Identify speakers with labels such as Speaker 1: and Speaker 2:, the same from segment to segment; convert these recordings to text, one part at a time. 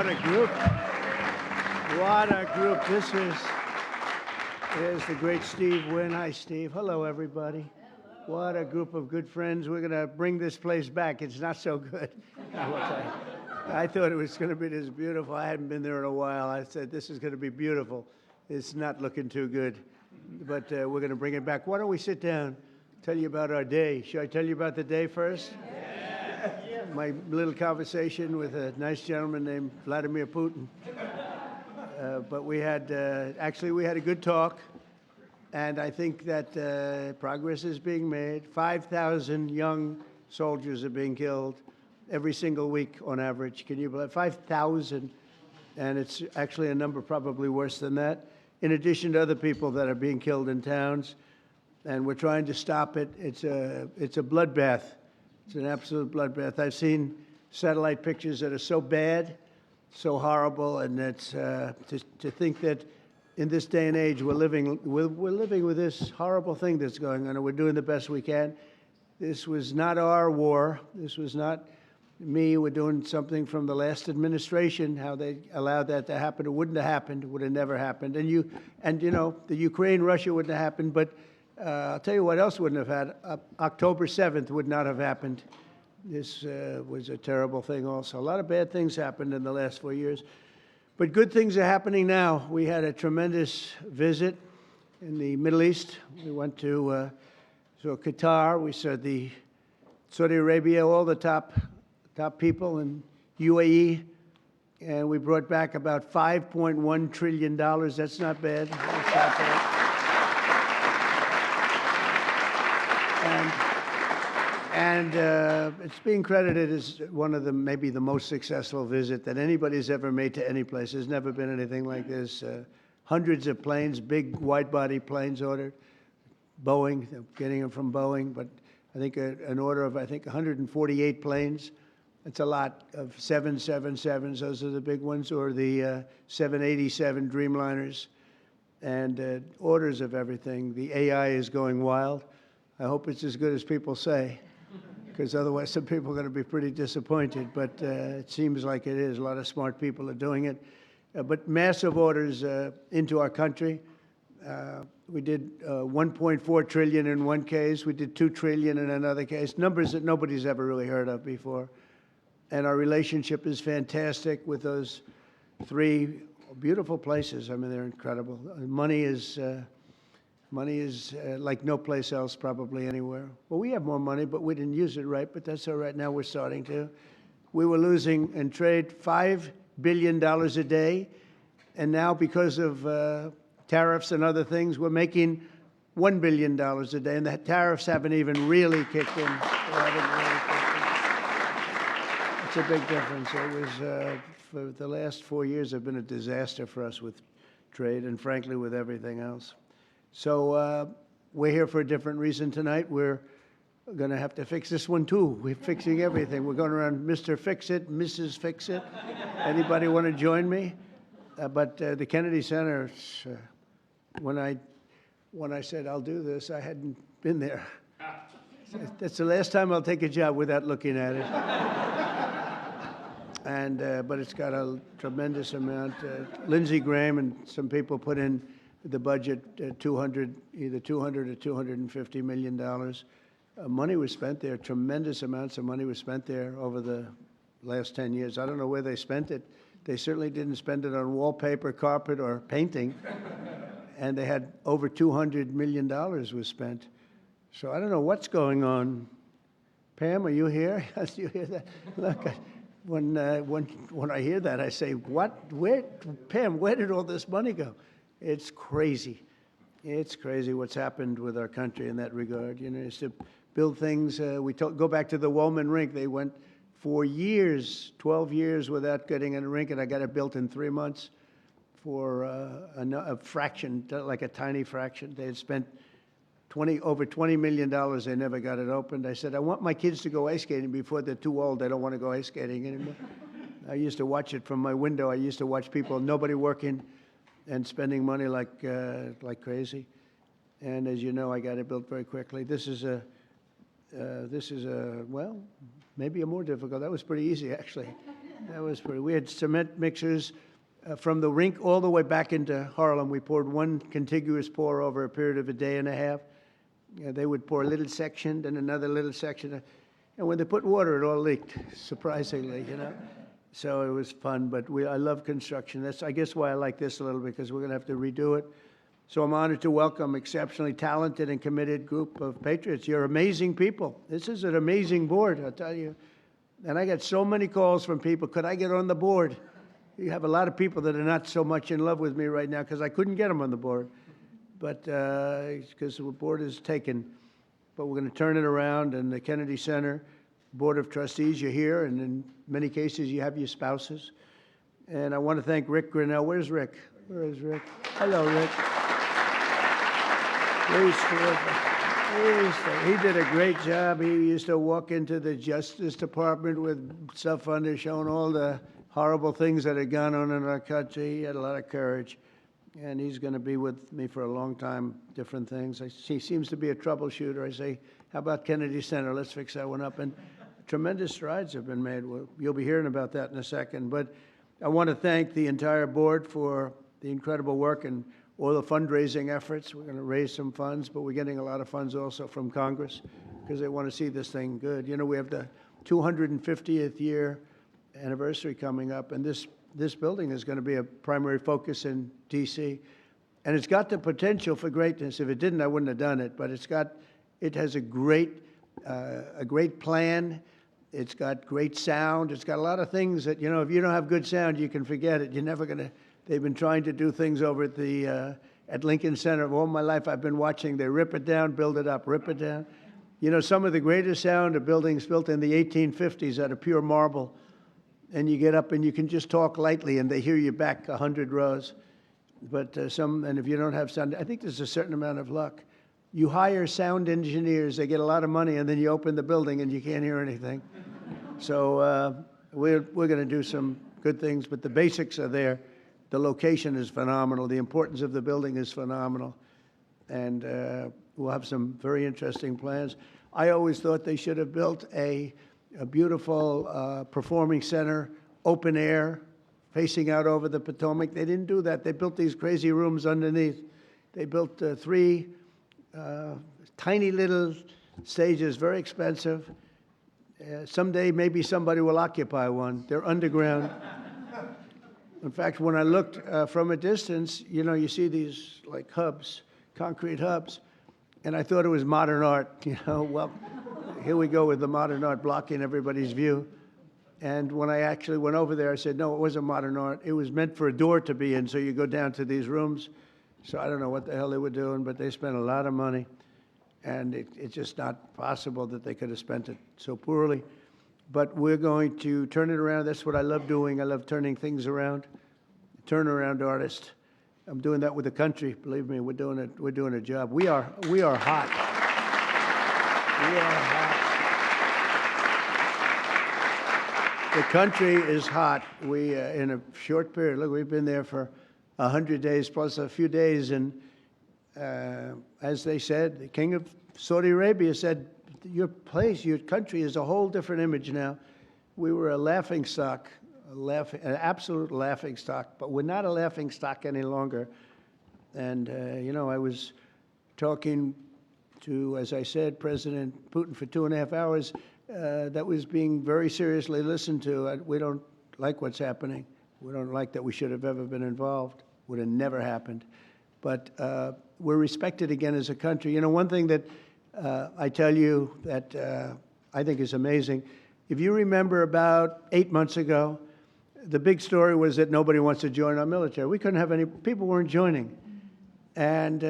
Speaker 1: a group. What a group. This is the great Steve Wynn. Hi, Steve. Hello, everybody. What a group of good friends. We're going to bring this place back. It's not so good. I thought it was going to be this beautiful. I hadn't been there in a while. I said, this is going to be beautiful. It's not looking too good. But we're going to bring it back. Why don't we sit down, tell you about our day. Should I tell you about the day first? Yeah. My little conversation with a nice gentleman named Vladimir Putin. But we had, actually, we had a good talk. And I think that progress is being made. 5,000 young soldiers are being killed every single week on average. Can you believe 5,000? And it's actually a number probably worse than that, in addition to other people that are being killed in towns. And we're trying to stop it. It's a bloodbath. It's an absolute bloodbath. I've seen satellite pictures that are so bad, so horrible, and it's to think that in this day and age we're living with this horrible thing that's going on, and we're doing the best we can. This was not our war. This was not me. We're doing something from the last administration, how they allowed that to happen. It wouldn't have happened. It would have never happened. And you know, the Ukraine-Russia wouldn't have happened, but I'll tell you what else wouldn't have had. October 7th would not have happened. This was a terrible thing also. A lot of bad things happened in the last 4 years. But good things are happening now. We had a tremendous visit in the Middle East. We went to Qatar. We saw Saudi Arabia, all the top people in UAE. And we brought back about $5.1 trillion. That's not bad. That's not bad. And it's being credited as one of maybe the most successful visit that anybody's ever made to any place. There's never been anything like this. Hundreds of planes, big wide-body planes ordered. Boeing, getting them from Boeing, but I think an order of, 148 planes. That's a lot of 777s. Those are the big ones, or the 787 Dreamliners, and orders of everything. The AI is going wild. I hope it's as good as people say, because otherwise some people are going to be pretty disappointed, but it seems like it is. A lot of smart people are doing it. But massive orders into our country. We did 1.4 trillion in one case. We did 2 trillion in another case, numbers that nobody's ever really heard of before. And our relationship is fantastic with those three beautiful places. I mean, they're incredible. Money is like no place else probably anywhere. Well, we have more money, but we didn't use it right, but that's all right. Now we're starting to. We were losing in trade $5 billion a day, and now because of tariffs and other things, we're making $1 billion a day, and the tariffs haven't even really kicked in. It's a big difference. It was, for the last 4 years, have been a disaster for us with trade and, frankly, with everything else. So we're here for a different reason tonight. We're going to have to fix this one, too. We're fixing everything. We're going around Mr. Fix-It, Mrs. Fix-It. Anybody want to join me? But the Kennedy Center, when I said I'll do this, I hadn't been there. That's the last time I'll take a job without looking at it. But it's got a tremendous amount. Lindsey Graham and some people put in the budget, either 200 or $250 million. Money was spent there. Tremendous amounts of money was spent there over the last 10 years. I don't know where they spent it. They certainly didn't spend it on wallpaper, carpet, or painting. And they had over $200 million was spent. So I don't know what's going on. Pam, are you here? You hear that? Look, when I hear that, I say, what? Where, Pam, where did all this money go? It's crazy. It's crazy what's happened with our country in that regard. You know, it's to build things. Go back to the Wollman rink. They went 4 years, 12 years without getting a rink, and I got it built in 3 months for a fraction, like a tiny fraction. They had spent over $20 million. They never got it opened. I said, I want my kids to go ice skating before they're too old. They don't want to go ice skating anymore. I used to watch it from my window. I used to watch people, nobody working, and spending money like crazy. And as you know, I got it built very quickly. This is well, maybe a more difficult. That was pretty easy, actually. That was pretty. We had cement mixers from the rink all the way back into Harlem. We poured one contiguous pour over a period of a day and a half. They would pour a little section, then another little section. And when they put water, it all leaked, surprisingly, you know. So it was fun, but I love construction. That's, I guess, why I like this a little, because we're going to have to redo it. So I'm honored to welcome exceptionally talented and committed group of patriots. You're amazing people. This is an amazing board, I'll tell you. And I got so many calls from people, could I get on the board? You have a lot of people that are not so much in love with me right now because I couldn't get them on the board. But because the board is taken. But we're going to turn it around, and the Kennedy Center Board of Trustees, you're here, and in many cases you have your spouses. And I want to thank Rick Grinnell. Where's Rick? Where is Rick? Hello, Rick. He did a great job. He used to walk into the Justice Department with stuff under, showing all the horrible things that had gone on in our country. He had a lot of courage. And he's going to be with me for a long time, different things. He seems to be a troubleshooter. I say, how about Kennedy Center? Let's fix that one up. And tremendous strides have been made. You'll be hearing about that in a second. But I want to thank the entire board for the incredible work and all the fundraising efforts. We're going to raise some funds, but we're getting a lot of funds also from Congress because they want to see this thing good. You know, we have the 250th year anniversary coming up, and this building is going to be a primary focus in D.C. And it's got the potential for greatness. If it didn't, I wouldn't have done it. But it has a great plan. It's got great sound. It's got a lot of things that, you know, if you don't have good sound, you can forget it. You're never going to. They've been trying to do things over at Lincoln Center. All my life I've been watching. They rip it down, build it up, rip it down. You know, some of the greatest sound of buildings built in the 1850s out of pure marble. And you get up and you can just talk lightly and they hear you back 100 rows. But and if you don't have sound, I think there's a certain amount of luck. You hire sound engineers, they get a lot of money, and then you open the building and you can't hear anything. So we're going to do some good things, but the basics are there. The location is phenomenal. The importance of the building is phenomenal. And we'll have some very interesting plans. I always thought they should have built a beautiful performing center, open air, facing out over the Potomac. They didn't do that. They built these crazy rooms underneath. They built 3 tiny little stages, very expensive. Someday maybe somebody will occupy one. They're underground. In fact, when I looked from a distance, you know, you see these like hubs, concrete hubs, and I thought it was modern art, you know. Well, here we go with the modern art blocking everybody's view. And when I actually went over there, I said, no, it wasn't modern art. It was meant for a door to be in, so you go down to these rooms. So I don't know what the hell they were doing, but they spent a lot of money. And it's just not possible that they could have spent it so poorly. But we're going to turn it around. That's what I love doing. I love turning things around. Turnaround artist. I'm doing that with the country. Believe me, we're doing it. We're doing a job. We are hot. We are hot. The country is hot. We, in a short period, look, we've been there for 100 days plus a few days, and as they said, the king of Saudi Arabia said, your place, your country is a whole different image now. We were a laughingstock, an absolute laughingstock, but we're not a laughingstock any longer. And, you know, I was talking to, as I said, President Putin for 2.5 hours. That was being very seriously listened to. We don't like what's happening. We don't like that we should have ever been involved. Would have never happened. But we're respected again as a country. You know, one thing that I tell you that I think is amazing, if you remember about 8 months ago, the big story was that nobody wants to join our military. We couldn't have any, people weren't joining. And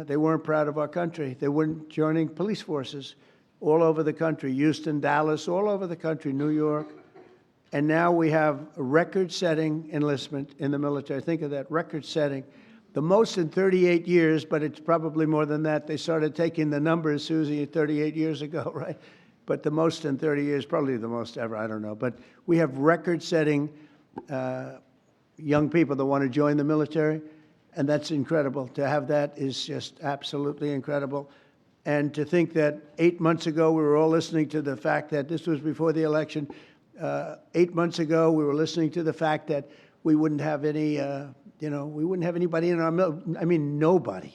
Speaker 1: they weren't proud of our country. They weren't joining police forces all over the country, Houston, Dallas, all over the country, New York. And now we have a record-setting enlistment in the military. Think of that, record-setting. The most in 38 years, but it's probably more than that. They started taking the numbers, Susie, 38 years ago, right? But the most in 30 years, probably the most ever, I don't know. But we have record-setting young people that want to join the military, and that's incredible. To have that is just absolutely incredible. And to think that 8 months ago, we were all listening to the fact that this was before the election, 8 months ago, we were listening to the fact that we wouldn't have any, we wouldn't have anybody in our nobody.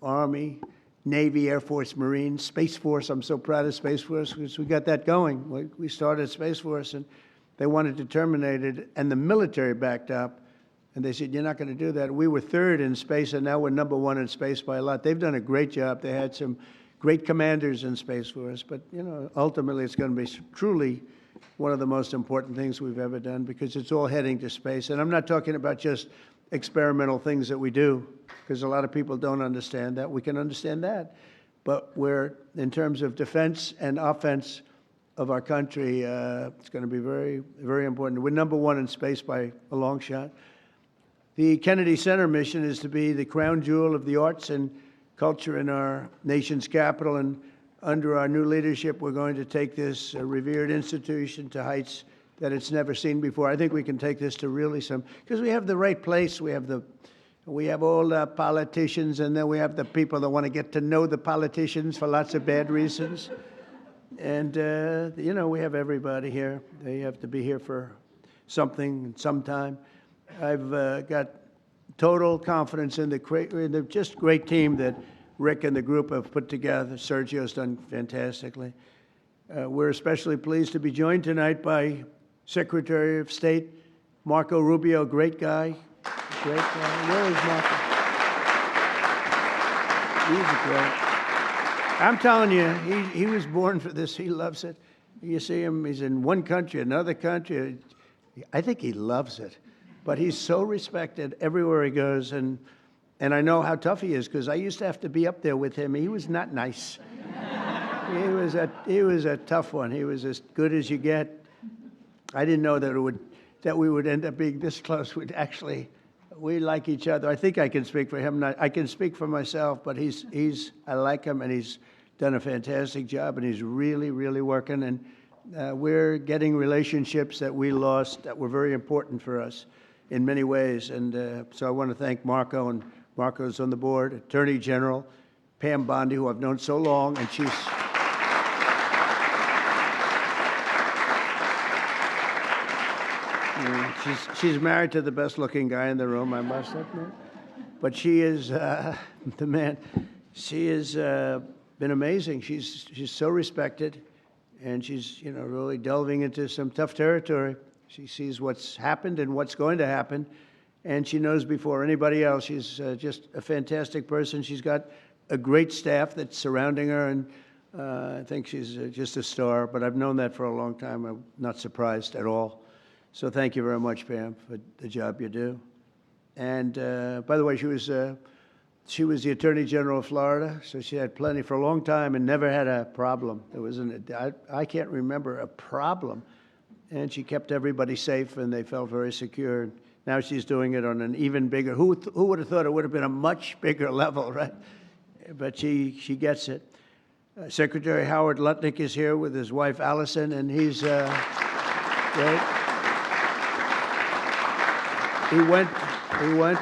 Speaker 1: Army, Navy, Air Force, Marines, Space Force. I'm so proud of Space Force because we got that going. We started Space Force, and they wanted to terminate it, and the military backed up, and they said, you're not going to do that. We were third in space, and now we're number one in space by a lot. They've done a great job. They had some great commanders in Space Force, but ultimately it's going to be truly one of the most important things we've ever done because it's all heading to space. And I'm not talking about just experimental things that we do, because a lot of people don't understand that. We can understand that. But in terms of defense and offense of our country, it's going to be very, very important. We're number one in space by a long shot. The Kennedy Center mission is to be the crown jewel of the arts and culture in our nation's capital. And under our new leadership, we're going to take this revered institution to heights that it's never seen before. I think we can take this to really because we have the right place. We have all the politicians, and then we have the people that want to get to know the politicians for lots of bad reasons. And, we have everybody here. They have to be here for something, sometime. I've got total confidence in the just great team that Rick and the group have put together. Sergio's done fantastically. We're especially pleased to be joined tonight by Secretary of State Marco Rubio, great guy. Great guy. Where is Marco? He's great. I'm telling you, he was born for this. He loves it. You see him, he's in one country, another country. I think he loves it. But he's so respected everywhere he goes. And I know how tough he is because I used to have to be up there with him. He was not nice. He was a tough one. He was as good as you get. I didn't know that we would end up being this close. We like each other. I think I can speak for him. I can speak for myself, but I like him, and he's done a fantastic job, and he's really, really working. And we're getting relationships that we lost that were very important for us in many ways. And so I want to thank Marco, and Marco's on the board, Attorney General Pam Bondi, who I've known so long, and she's married to the best-looking guy in the room, I must admit. But she is the man. She has been amazing. She's so respected, and she's really delving into some tough territory. She sees what's happened and what's going to happen, and she knows before anybody else. She's just a fantastic person. She's got a great staff that's surrounding her, and I think she's just a star. But I've known that for a long time. I'm not surprised at all. So thank you very much, Pam, for the job you do. And by the way, she was the Attorney General of Florida, so she had plenty for a long time and never had a problem. I can't remember a problem. And she kept everybody safe, and they felt very secure. Now she's doing it on an even bigger. Who would have thought it would have been a much bigger level, right? But she gets it. Secretary Howard Lutnick is here with his wife Allison, and he's great. He went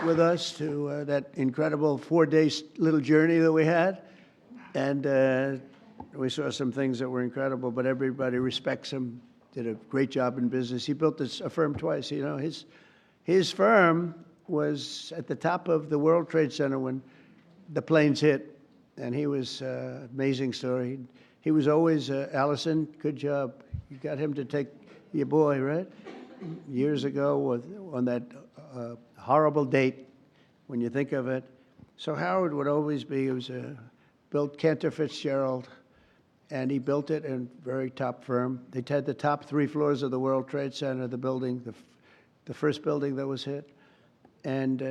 Speaker 1: with us to that incredible 4-day little journey that we had, and we saw some things that were incredible. But everybody respects him. Did a great job in business. He built a firm twice. His firm was at the top of the World Trade Center when the planes hit, and he was amazing story. He was always Allison. Good job. You got him to take your boy, right? Years ago on that horrible date, when you think of it. So Howard would always be. He was built Cantor Fitzgerald. And he built it in a very top firm. They had the top 3 floors of the World Trade Center, the building, the first building that was hit. And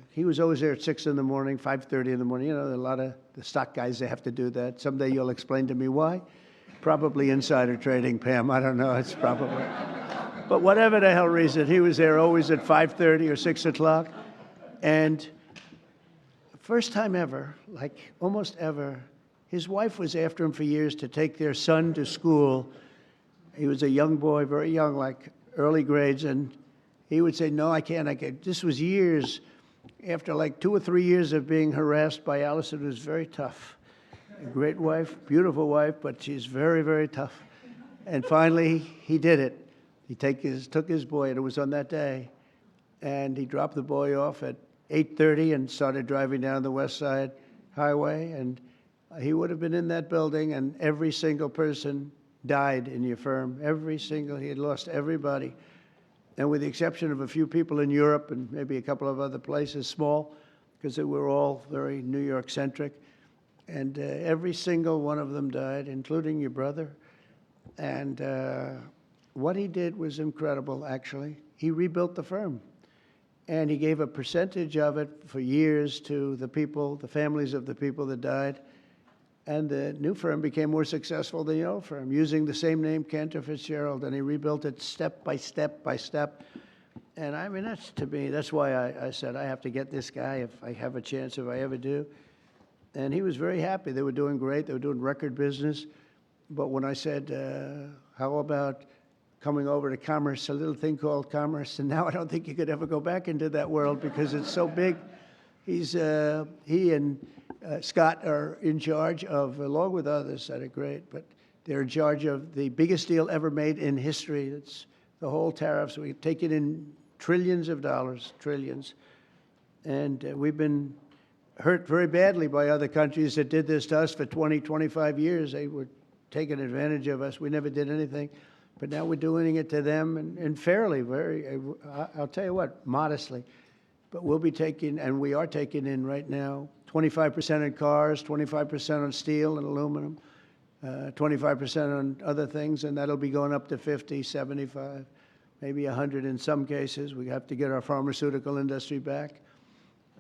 Speaker 1: he was always there at 6 in the morning, 5:30 in the morning. A lot of the stock guys, they have to do that. Someday you'll explain to me why. Probably insider trading, Pam. I don't know. It's probably. But whatever the hell reason, he was there always at 5:30 or 6 o'clock. And first time ever, like almost ever, his wife was after him for years to take their son to school. He was a young boy, very young, like early grades, and he would say, no, I can't. This was years after like 2 or 3 years of being harassed by Allison. It was very tough. A great wife, beautiful wife, but she's very, very tough. And finally, he did it. He took his boy, and it was on that day, and he dropped the boy off at 8:30 and started driving down the West Side Highway, and he would have been in that building, and every single person died in your firm. He had lost everybody. And with the exception of a few people in Europe and maybe a couple of other places, small, because they were all very New York-centric, and every single one of them died, including your brother. And what he did was incredible, actually. He rebuilt the firm. And he gave a percentage of it for years to the people, the families of the people that died. And the new firm became more successful than the old firm, using the same name, Cantor Fitzgerald, and he rebuilt it step by step by step. And I mean, to me, that's why I said I have to get this guy if I have a chance, if I ever do. And he was very happy. They were doing great. They were doing record business. But when I said, how about coming over to commerce, a little thing called commerce, and now I don't think you could ever go back into that world because it's so big. He and Scott are in charge of, along with others that are great, but they're in charge of the biggest deal ever made in history. It's the whole tariffs. We've taken in trillions of dollars, trillions. And we've been hurt very badly by other countries that did this to us for 20, 25 years. They were taking advantage of us. We never did anything. But now we're doing it to them, and fairly, I'll tell you what, modestly. But we'll be taking, and we are taking in right now, 25% in cars, 25% on steel and aluminum, 25% on other things, and that'll be going up to 50, 75, maybe 100 in some cases. We have to get our pharmaceutical industry back.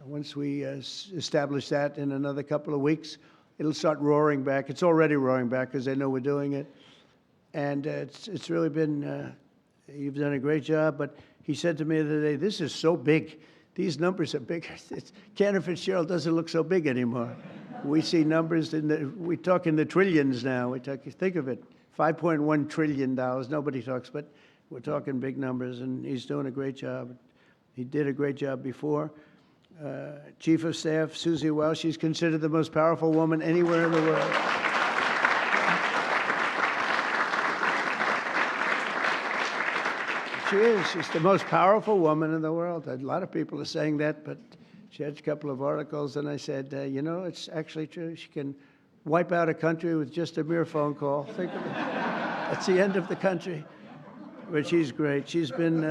Speaker 1: Once we establish that in another couple of weeks, it'll start roaring back. It's already roaring back because they know we're doing it. And it's really been, you've done a great job. But he said to me the other day, this is so big. These numbers are big. Cantor Fitzgerald doesn't look so big anymore. We see numbers, we talk in the trillions now. Think of it, $5.1 trillion. Nobody talks, but we're talking big numbers, and he's doing a great job. He did a great job before. Chief of Staff, Susie Welsh, she's considered the most powerful woman anywhere in the world. She is. She's the most powerful woman in the world. A lot of people are saying that, but she had a couple of articles, and I said, you know, it's actually true. She can wipe out a country with just a mere phone call. Think of it. That's the end of the country. But she's great. She's been,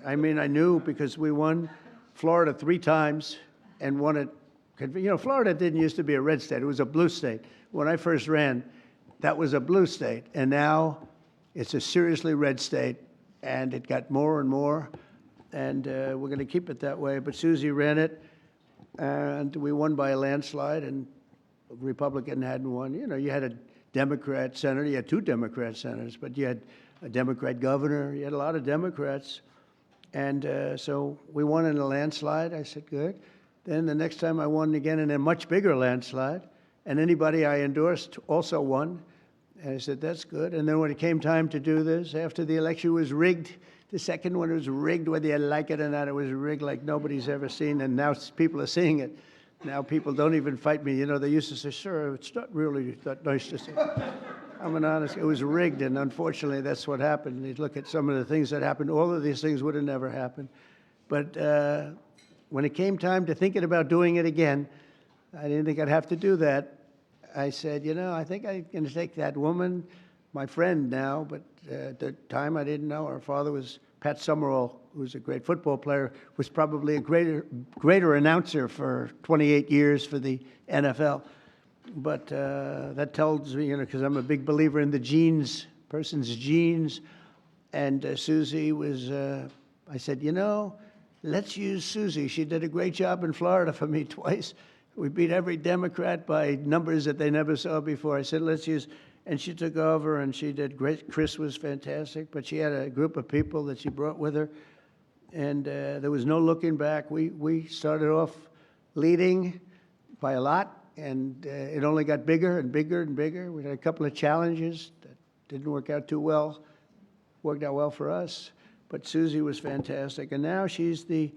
Speaker 1: I mean, I knew because we won Florida 3 times and won it. You know, Florida didn't used to be a red state. It was a blue state. When I first ran, that was a blue state. And now it's a seriously red state. And it got more and more, and we're going to keep it that way. But Susie ran it, and we won by a landslide, and a Republican hadn't won. You know, you had a Democrat senator, you had 2 Democrat senators, but you had a Democrat governor, you had a lot of Democrats. And so we won in a landslide. I said, good. Then the next time I won again in a much bigger landslide, and anybody I endorsed also won. And I said, that's good. And then when it came time to do this, after the election was rigged, the second one was rigged, whether you like it or not, it was rigged like nobody's ever seen. And now people are seeing it. Now people don't even fight me. You know, they used to say, sir, it's not really that nice to say. I'm an honest, it was rigged, and unfortunately that's what happened. You look at some of the things that happened, all of these things would have never happened. But when it came time to thinking about doing it again, I didn't think I'd have to do that. I said, you know, I think I'm going to take that woman, my friend now, but at the time I didn't know. Her father was Pat Summerall, who's a great football player, was probably a greater announcer for 28 years for the NFL. But that tells me, you know, because I'm a big believer in the genes, person's genes. And Susie was, I said, you know, let's use Susie. She did a great job in Florida for me twice. We beat every Democrat by numbers that they never saw before. I said, let's use, and she took over, and she did great. Chris was fantastic, but she had a group of people that she brought with her, and there was no looking back. We started off leading by a lot, and it only got bigger and bigger and bigger. We had a couple of challenges that didn't work out too well, worked out well for us, but Susie was fantastic, and now she's the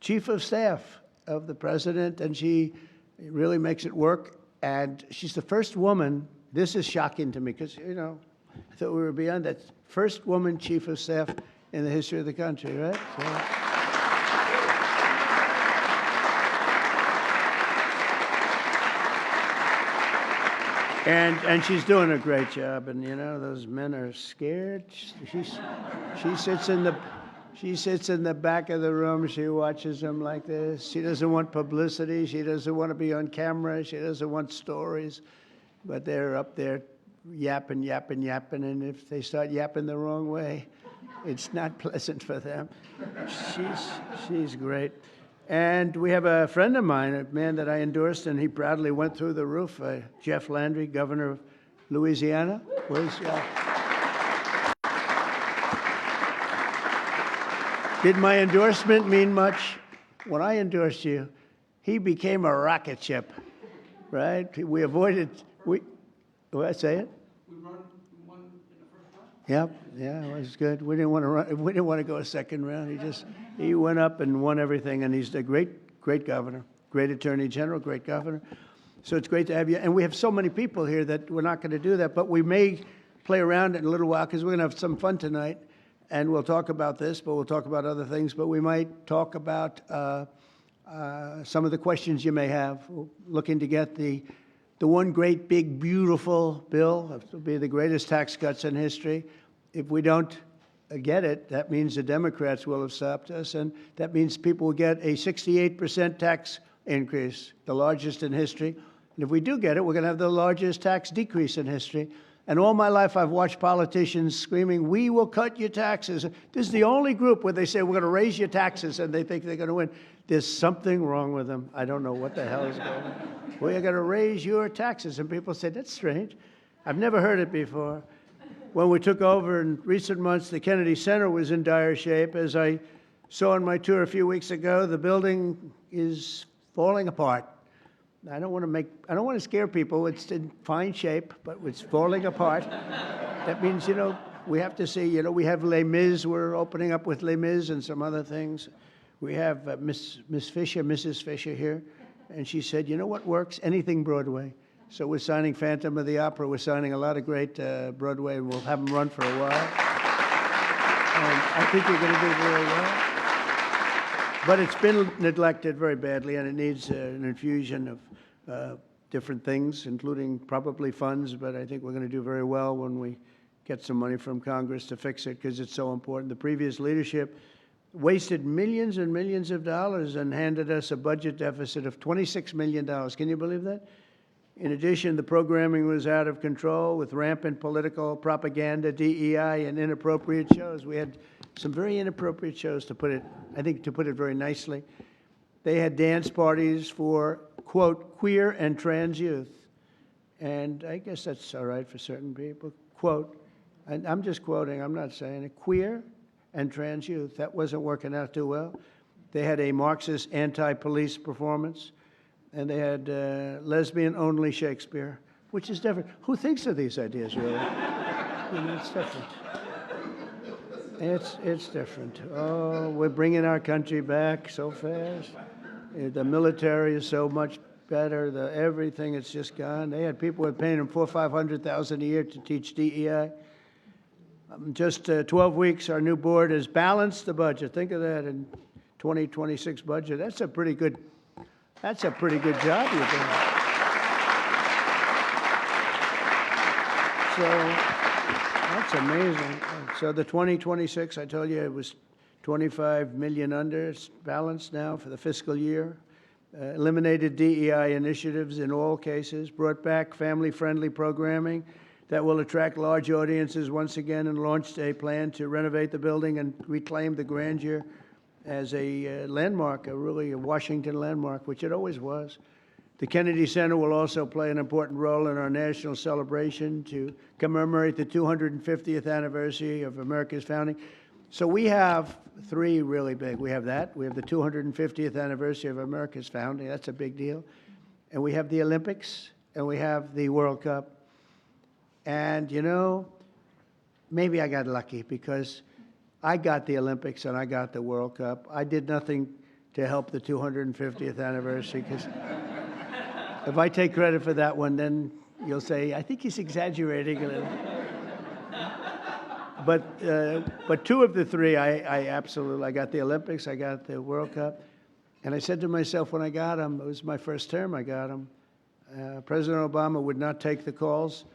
Speaker 1: chief of staff of the president, and she really makes it work. And she's the first woman, this is shocking to me, because, you know, I thought we were beyond that. First woman chief of staff in the history of the country, right? And she's doing a great job. And you know, those men are scared. She sits in the back of the room. She watches them like this. She doesn't want publicity. She doesn't want to be on camera. She doesn't want stories. But they're up there yapping. And if they start yapping the wrong way, it's not pleasant for them. She's great. And we have a friend of mine, a man that I endorsed, and he proudly went through the roof, Jeff Landry, governor of Louisiana. Did my endorsement mean much? When I endorsed you, he became a rocket ship, right? We avoided, what, say it?
Speaker 2: We won in the first round.
Speaker 1: Yep, yeah, it was good. We didn't want to run. We didn't want to go a second round. He went up and won everything, and he's a great governor, great attorney general, great governor. So it's great to have you. And we have so many people here that we're not going to do that, but we may play around in a little while because we're going to have some fun tonight, and we'll talk about this, but we'll talk about other things. But we might talk about some of the questions you may have. We're looking to get the one great, big, beautiful bill. It'll be the greatest tax cuts in history. If we don't get it, that means the Democrats will have stopped us, and that means people will get a 68% tax increase, the largest in history. And if we do get it, we're going to have the largest tax decrease in history. And all my life, I've watched politicians screaming, "We will cut your taxes." This is the only group where they say, "We're going to raise your taxes," and they think they're going to win. There's something wrong with them. I don't know what the hell is going on. We're going to raise your taxes. And people say, "That's strange. I've never heard it before." When we took over in recent months, the Kennedy Center was in dire shape. As I saw on my tour a few weeks ago, the building is falling apart. I don't want to scare people. It's in fine shape, but it's falling apart. That means, we have to see, we have Les Mis. We're opening up with Les Mis and some other things. We have Mrs. Fisher here, and she said, "You know what works? Anything Broadway." So we're signing Phantom of the Opera. We're signing a lot of great Broadway, and we'll have them run for a while. And I think you're going to do very well. But it's been neglected very badly, and it needs an infusion of different things, including probably funds. But I think we're going to do very well when we get some money from Congress to fix it, because it's so important. The previous leadership wasted millions and millions of dollars and handed us a budget deficit of $26 million. Can you believe that? In addition, the programming was out of control with rampant political propaganda, DEI, and inappropriate shows. We had some very inappropriate shows, to put it very nicely. They had dance parties for, quote, queer and trans youth. And I guess that's all right for certain people, quote. And I'm just quoting, I'm not saying it. Queer and trans youth. That wasn't working out too well. They had a Marxist anti-police performance. And they had lesbian-only Shakespeare, which is different. Who thinks of these ideas, really? It's different. It's different. Oh, we're bringing our country back so fast. The military is so much better. Everything, it's just gone. They had people who were paying them $400,000 or $500,000 a year to teach DEI. Just 12 weeks, our new board has balanced the budget. Think of that in 2026 budget. That's a pretty good job you're doing. So that's amazing. So the 2026, I told you, it was 25 million under. It's balanced now for the fiscal year. Eliminated DEI initiatives in all cases. Brought back family-friendly programming that will attract large audiences once again, and launched a plan to renovate the building and reclaim the grandeur as a landmark, really a Washington landmark, which it always was. The Kennedy Center will also play an important role in our national celebration to commemorate the 250th anniversary of America's founding. So we have three really big. We have that. We have the 250th anniversary of America's founding. That's a big deal. And we have the Olympics, and we have the World Cup. And, maybe I got lucky, because I got the Olympics and I got the World Cup. I did nothing to help the 250th anniversary, because if I take credit for that one, then you'll say, I think he's exaggerating a little. but two of the three, I absolutely, I got the Olympics, I got the World Cup. And I said to myself when I got them, it was my first term I got them, President Obama would not take the calls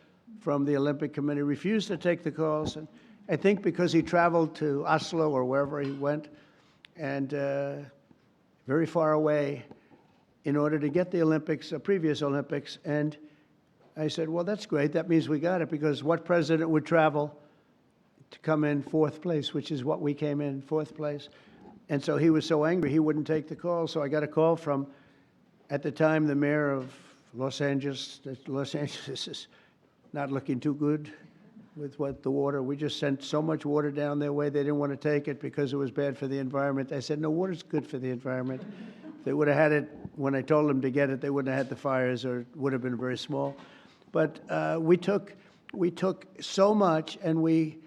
Speaker 1: from the Olympic Committee, refused to take the calls. And I think because he traveled to Oslo or wherever he went, and very far away, in order to get the Olympics, previous Olympics. And I said, well, that's great. That means we got it, because what president would travel to come in fourth place, which is what we came in, fourth place. And so he was so angry, he wouldn't take the call. So I got a call from, at the time, the mayor of Los Angeles. Los Angeles is not looking too good with what the water. We just sent so much water down their way, they didn't want to take it because it was bad for the environment. I said, no, water's good for the environment. If they would have had it when I told them to get it, they wouldn't have had the fires, or it would have been very small. But we took so much, and we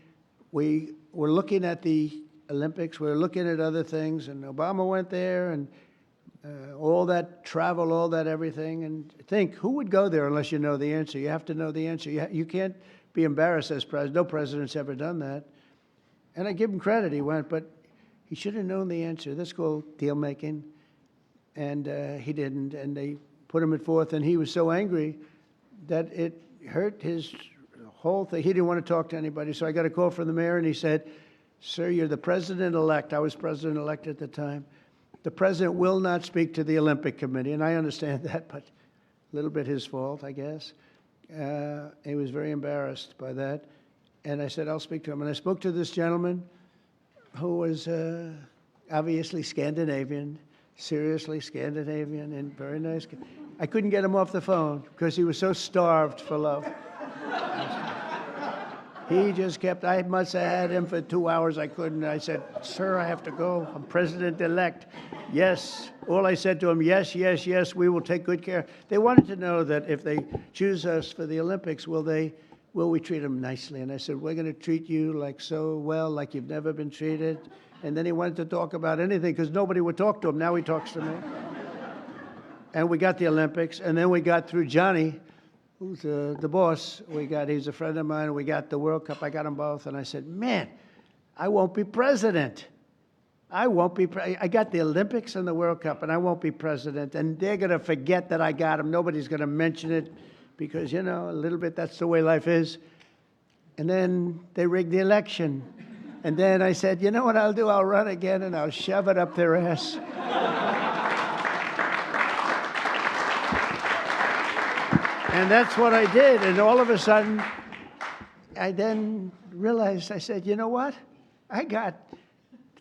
Speaker 1: were looking at the Olympics, we were looking at other things, and Obama went there, and all that travel, all that everything, and think, who would go there unless you know the answer? You have to know the answer. You can't be embarrassed as president. No president's ever done that. And I give him credit, he went, but he should have known the answer. That's called deal making. And he didn't, and they put him at fourth, and he was so angry that it hurt his whole thing. He didn't want to talk to anybody, so I got a call from the mayor, and he said, sir, you're the president-elect. I was president-elect at the time. The president will not speak to the Olympic Committee, and I understand that, but a little bit his fault, I guess. He was very embarrassed by that, and I said, I'll speak to him. And I spoke to this gentleman who was obviously Scandinavian, seriously Scandinavian, and very nice. I couldn't get him off the phone because he was so starved for love. He just kept, I must have had him for 2 hours. I couldn't. I said, sir, I have to go. I'm president-elect. Yes. All I said to him, yes, yes, yes, we will take good care. They wanted to know that if they choose us for the Olympics, will we treat them nicely? And I said, we're going to treat you like so well, like you've never been treated. And then he wanted to talk about anything because nobody would talk to him. Now he talks to me. And we got the Olympics, and then we got through Johnny, who's the boss. He's a friend of mine, and we got the World Cup. I got them both, and I said, man, I won't be president. I got the Olympics and the World Cup, and I won't be president. And they're going to forget that I got them. Nobody's going to mention it because, you know, a little bit that's the way life is. And then they rigged the election. And then I said, you know what I'll do? I'll run again, and I'll shove it up their ass. And that's what I did. And all of a sudden, I then realized, I said, you know what? I got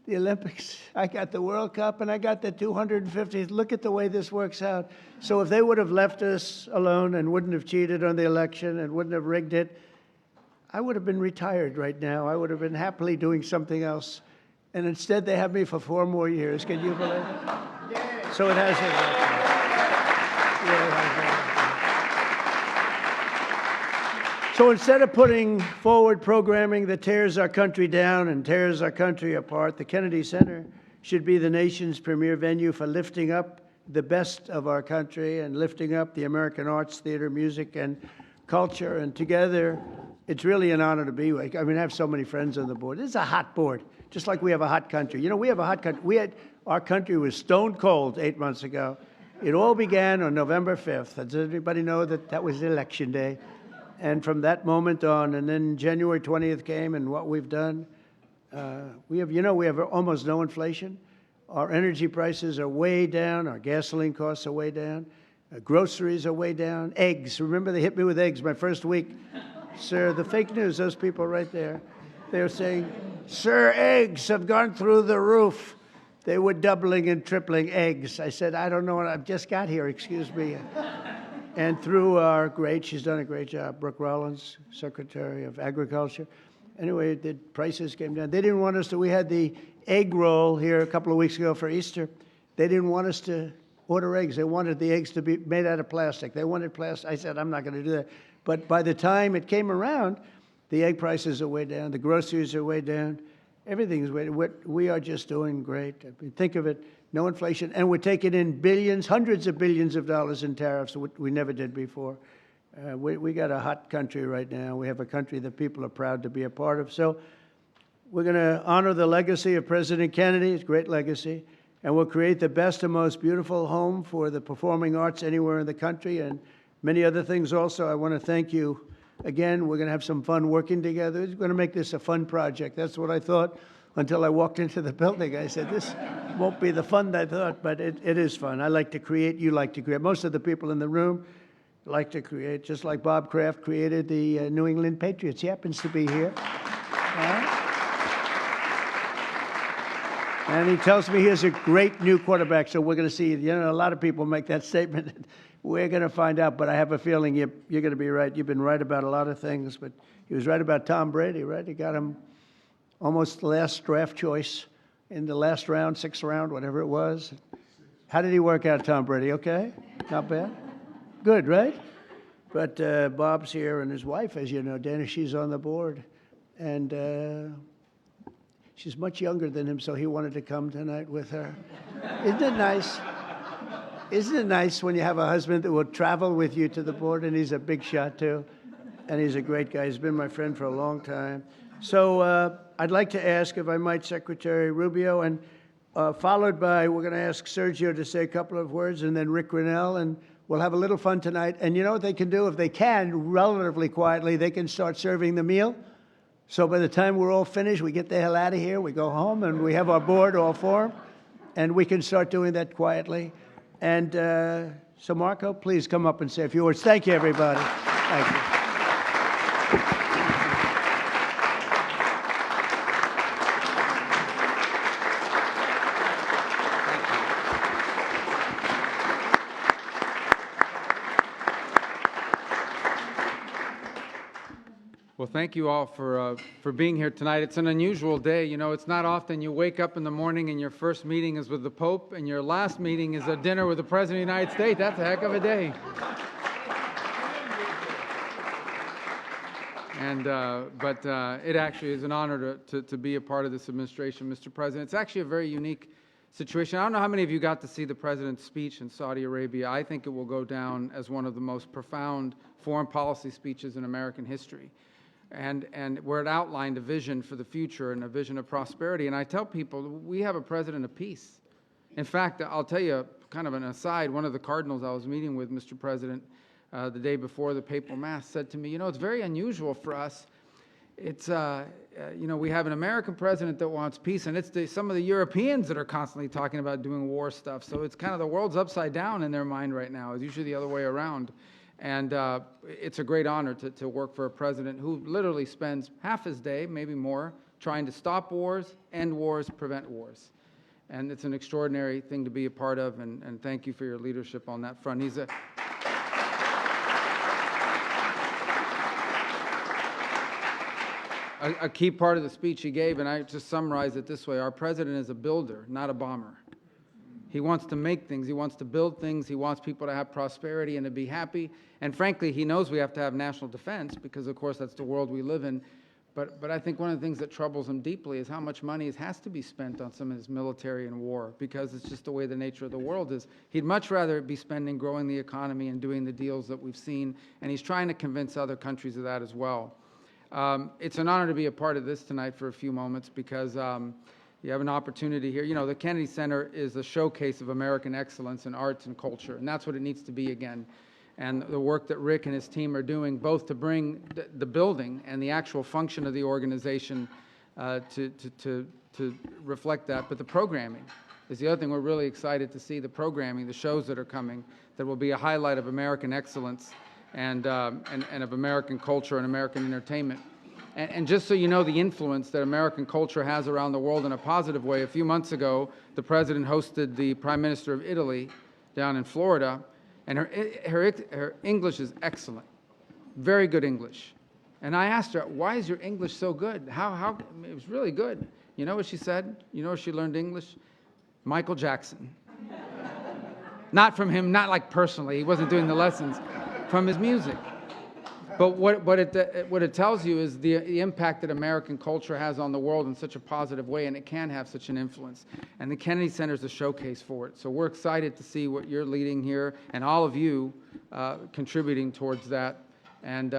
Speaker 1: the Olympics, I got the World Cup, and I got the 250th. Look at the way this works out. So if they would have left us alone and wouldn't have cheated on the election and wouldn't have rigged it, I would have been retired right now. I would have been happily doing something else. And instead, they have me for 4 more years. Can you believe it? Yeah. So it has it. Yeah, it has it. So instead of putting forward programming that tears our country down and tears our country apart, the Kennedy Center should be the nation's premier venue for lifting up the best of our country and lifting up the American arts, theater, music, and culture. And together, it's really an honor to be with. I mean, I have so many friends on the board. This is a hot board, just like we have a hot country. You know, we have a hot country. Our country was stone cold 8 months ago. It all began on November 5th. Does everybody know that that was Election Day? And from that moment on, and then January 20th came, and what we've done, we have almost no inflation. Our energy prices are way down. Our gasoline costs are way down. Groceries are way down. Eggs. Remember, they hit me with eggs my first week. Sir, the fake news, those people right there, they're saying, sir, eggs have gone through the roof. They were doubling and tripling eggs. I said, I don't know. I've just got here. Excuse me. And through she's done a great job, Brooke Rollins, Secretary of Agriculture. Anyway, the prices came down. They didn't want us to, we had the egg roll here a couple of weeks ago for Easter. They didn't want us to order eggs. They wanted the eggs to be made out of plastic. They wanted plastic. I said, I'm not going to do that. But by the time it came around, the egg prices are way down. The groceries are way down. Everything's way down. We are just doing great. I mean, think of it. No inflation, and we're taking in billions, hundreds of billions of dollars in tariffs that we never did before. We got a hot country right now. We have a country that people are proud to be a part of. So We're going to honor the legacy of President Kennedy, his great legacy, and we'll create the best and most beautiful home for the performing arts anywhere in the country and many other things also. I want to thank you again. We're going to have some fun working together. We're going to make this a fun project. That's what I thought until I walked into the building. I said, this won't be the fun I thought, but it is fun. I like to create. You like to create. Most of the people in the room like to create, just like Bob Kraft created the New England Patriots. He happens to be here. And he tells me he has a great new quarterback, so we're going to see. You know, a lot of people make that statement. We're going to find out, but I have a feeling you're going to be right. You've been right about a lot of things, but he was right about Tom Brady, right? He got him almost the last draft choice in the last round, sixth round, whatever it was. How did he work out, Tom Brady? Okay? Not bad? Good, right? But Bob's here, and his wife, as you know, Dinne, she's on the board. And she's much younger than him, so he wanted to come tonight with her. Isn't it nice? Isn't it nice when you have a husband that will travel with you to the board, and he's a big shot, too? And he's a great guy. He's been my friend for a long time. So I'd like to ask, if I might, Secretary Rubio, and followed by, we're going to ask Sergio to say a couple of words, and then Rick Grinnell, and we'll have a little fun tonight. And you know what they can do? If they can, relatively quietly, they can start serving the meal. So by the time we're all finished, we get the hell out of here, we go home, and we have our board all formed, and we can start doing that quietly. And so, Marco, please come up and say a few words. Thank you, everybody. Thank you.
Speaker 3: Well, thank you all for being here tonight. It's an unusual day. You know, it's not often you wake up in the morning and your first meeting is with the Pope and your last meeting is a dinner with the President of the United States. That's a heck of a day. And but it actually is an honor to be a part of this administration, Mr. President. It's actually a very unique situation. I don't know how many of you got to see the President's speech in Saudi Arabia. I think it will go down as one of the most profound foreign policy speeches in American history. And where it outlined a vision for the future and a vision of prosperity. And I tell people, we have a president of peace. In fact, I'll tell you kind of an aside, one of the cardinals I was meeting with, Mr. President, the day before the papal mass said to me, you know, it's very unusual for us. It's, you know, we have an American president that wants peace, and it's some of the Europeans that are constantly talking about doing war stuff. So it's kind of the world's upside down in their mind right now. It's usually the other way around. And it's a great honor to work for a president who literally spends half his day, maybe more, trying to stop wars, end wars, prevent wars. And it's an extraordinary thing to be a part of, and thank you for your leadership on that front. He's a key part of the speech he gave, and I just summarize it this way. Our president is a builder, not a bomber. He wants to make things. He wants to build things. He wants people to have prosperity and to be happy. And frankly, he knows we have to have national defense because, of course, that's the world we live in. But I think one of the things that troubles him deeply is how much money has to be spent on some of his military and war because it's just the way the nature of the world is. He'd much rather be spending growing the economy and doing the deals that we've seen, and he's trying to convince other countries of that as well. It's an honor to be a part of this tonight for a few moments because you have an opportunity here. You know, the Kennedy Center is a showcase of American excellence in arts and culture, and that's what it needs to be again. And the work that Rick and his team are doing, both to bring the building and the actual function of the organization to reflect that, but the programming is the other thing we're really excited to see, the programming, the shows that are coming, that will be a highlight of American excellence and of American culture and American entertainment. And just so you know the influence that American culture has around the world in a positive way, a few months ago, the President hosted the Prime Minister of Italy down in Florida, and her English is excellent, very good English. And I asked her, why is your English so good? How it was really good. You know what she said? You know where she learned English? Michael Jackson. Not from him, not like personally, he wasn't doing the lessons, from his music. But what it tells you is the impact that American culture has on the world in such a positive way, and it can have such an influence. And the Kennedy Center is a showcase for it. So we're excited to see what you're leading here, and all of you contributing towards that. And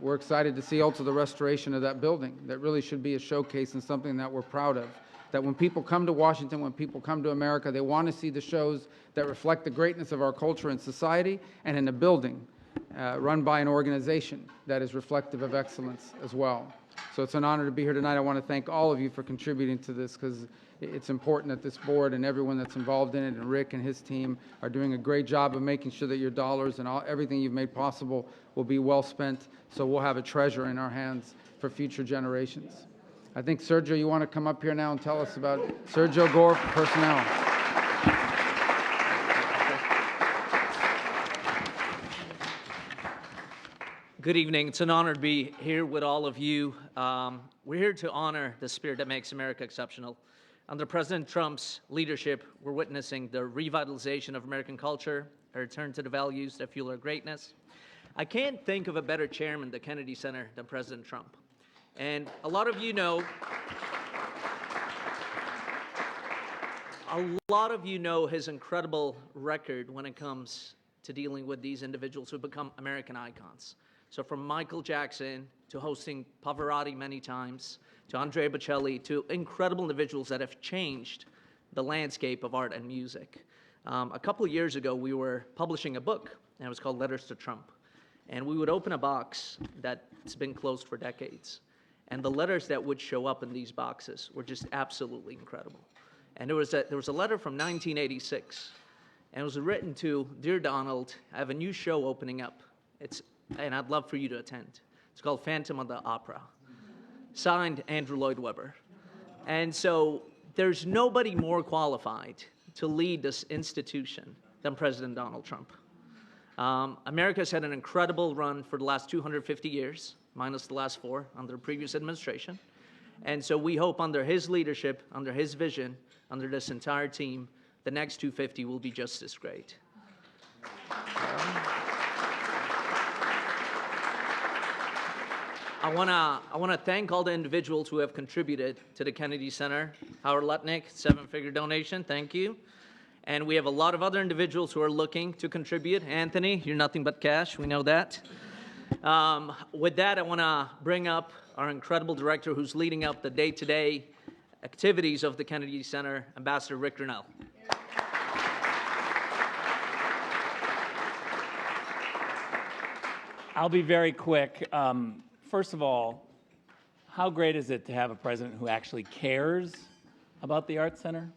Speaker 3: we're excited to see also the restoration of that building. That really should be a showcase and something that we're proud of. That when people come to Washington, when people come to America, they want to see the shows that reflect the greatness of our culture and society, and in a building run by an organization that is reflective of excellence as well. So it's an honor to be here tonight. I want to thank all of you for contributing to this, because it's important that this board and everyone that's involved in it, and Rick and his team, are doing a great job of making sure that your dollars and everything you've made possible will be well spent, so we'll have a treasure in our hands for future generations. I think, Sergio, you want to come up here now and tell us about Sergio Gore personnel.
Speaker 4: Good evening. It's an honor to be here with all of you. We're here to honor the spirit that makes America exceptional. Under President Trump's leadership, we're witnessing the revitalization of American culture, a return to the values that fuel our greatness. I can't think of a better chairman of the Kennedy Center than President Trump. And a lot of you know his incredible record when it comes to dealing with these individuals who become American icons. So from Michael Jackson to hosting Pavarotti many times, to Andrea Bocelli, to incredible individuals that have changed the landscape of art and music. A couple of years ago, we were publishing a book, and it was called Letters to Trump. And we would open a box that's been closed for decades. And the letters that would show up in these boxes were just absolutely incredible. And there was a letter from 1986, and it was written to, "Dear Donald, I have a new show opening up. And I'd love for you to attend. It's called Phantom of the Opera." Signed, Andrew Lloyd Webber. And so there's nobody more qualified to lead this institution than President Donald Trump. America's had an incredible run for the last 250 years, minus the last 4 under the previous administration. And so we hope under his leadership, under his vision, under this entire team, the next 250 will be just as great. I want to thank all the individuals who have contributed to the Kennedy Center. Howard Lutnick, 7-figure donation, thank you. And we have a lot of other individuals who are looking to contribute. Anthony, you're nothing but cash, we know that. With that, I want to bring up our incredible director who's leading up the day-to-day activities of the Kennedy Center, Ambassador Rick Grinnell.
Speaker 5: I'll be very quick. First of all, how great is it to have a president who actually cares about the Arts Center?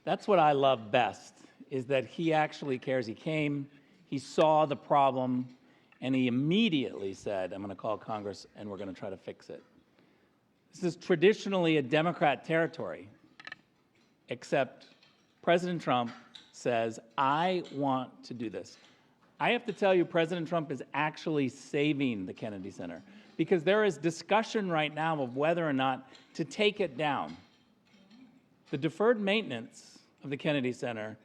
Speaker 5: That's what I love best, is that he actually cares. He came, he saw the problem, and he immediately said, "I'm going to call Congress and we're going to try to fix it." This is traditionally a Democrat territory, except President Trump says, "I want to do this." I have to tell you, President Trump is actually saving the Kennedy Center, because there is discussion right now of whether or not to take it down. The deferred maintenance of the Kennedy Center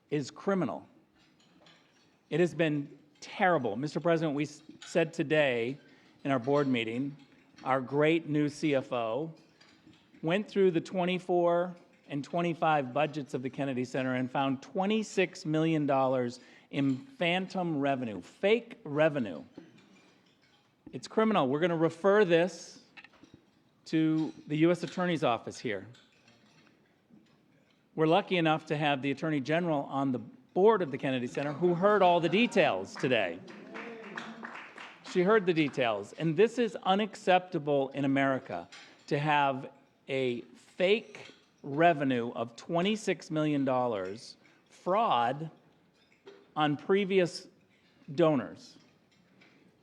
Speaker 5: is criminal. It has been terrible. Mr. President, we said today in our board meeting, our great new CFO went through the 24 and 25 budgets of the Kennedy Center and found $26 million in phantom revenue, fake revenue. It's criminal. We're going to refer this to the U.S. Attorney's Office here. We're lucky enough to have the Attorney General on the board of the Kennedy Center who heard all the details today. She heard the details. And this is unacceptable in America, to have a fake revenue of $26 million fraud on previous donors.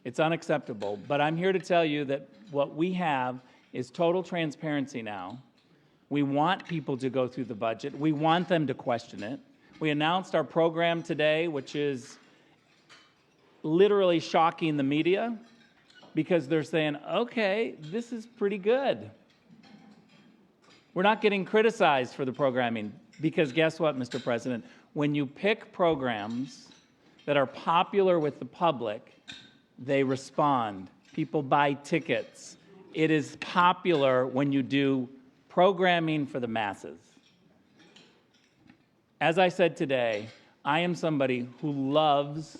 Speaker 5: It's unacceptable, but I'm here to tell you that what we have is total transparency now. We want people to go through the budget. We want them to question it. We announced our program today, which is literally shocking the media, because they're saying, okay, this is pretty good. We're not getting criticized for the programming, because guess what, Mr. President? When you pick programs that are popular with the public, they respond. People buy tickets. It is popular when you do programming for the masses. As I said today, I am somebody who loves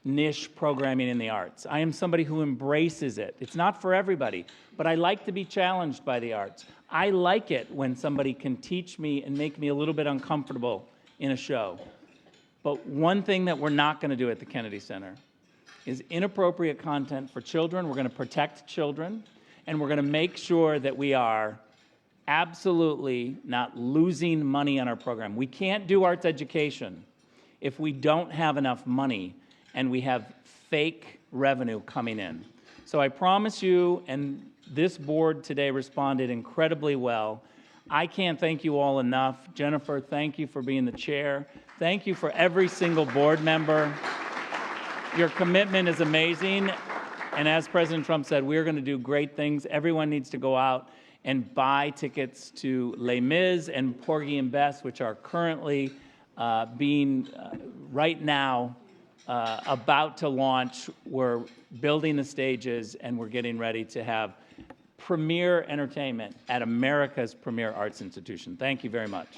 Speaker 5: niche programming in the arts. I am somebody who embraces it. It's not for everybody, but I like to be challenged by the arts. I like it when somebody can teach me and make me a little bit uncomfortable in a show. But one thing that we're not going to do at the Kennedy Center is inappropriate content for children. We're going to protect children, and we're going to make sure that we are absolutely not losing money on our program. We can't do arts education if we don't have enough money and we have fake revenue coming in. So I promise you, and this board today responded incredibly well. I can't thank you all enough. Jennifer, thank you for being the chair. Thank you for every single board member. Your commitment is amazing. And as President Trump said, we're going to do great things. Everyone needs to go out and buy tickets to Les Mis and Porgy and Bess, which are currently being right now about to launch. We're building the stages, and we're getting ready to have premier entertainment at America's premier arts institution. Thank you very much.